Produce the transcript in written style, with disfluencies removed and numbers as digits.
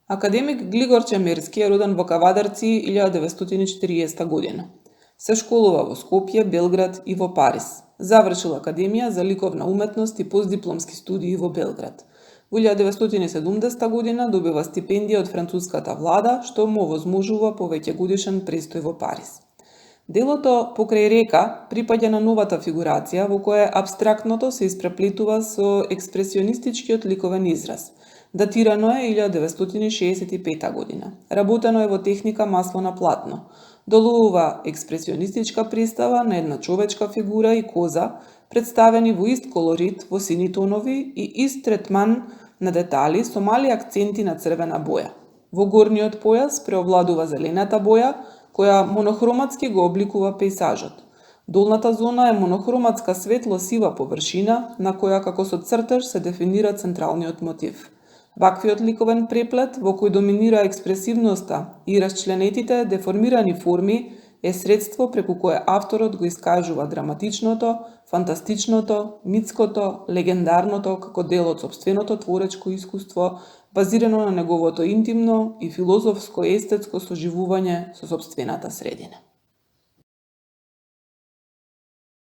Академик Глигор Чемерски е роден во Кавадарци 1940 година. Се школува во Скопје, Белград и во Париз. Завршил Академија за ликовна уметност и постдипломски студии во Белград. Во 1970 година добива стипендија од француската влада, што му овозможува повеќегодишен престој во Париз. Делото Покрај река припаѓа на новата фигурација во која апстрактното се испреплетува со експресионистичкиот ликовен израз. Датирано е 1965 година. Работено е во техника масло на платно. Доловува експресионистичка представа на една човечка фигура и коза, представени во ист колорит, во сини тонови и ист третман на детали со мали акценти на црвена боја. Во горниот појас преовладува зелената боја, која монохроматски го обликува пејзажот. Долната зона е монохроматска светло-сива површина, на која како со цртеж се дефинира централниот мотив. Ваквиот ликовен преплет, во кој доминира експресивноста и расчленетите деформирани форми, е средство преку кое авторот го искажува драматичното, фантастичното, митското, легендарното како дел од сопственото творечко искуство, базирано на неговото интимно и филозофско-естетско соживување со сопствената средина.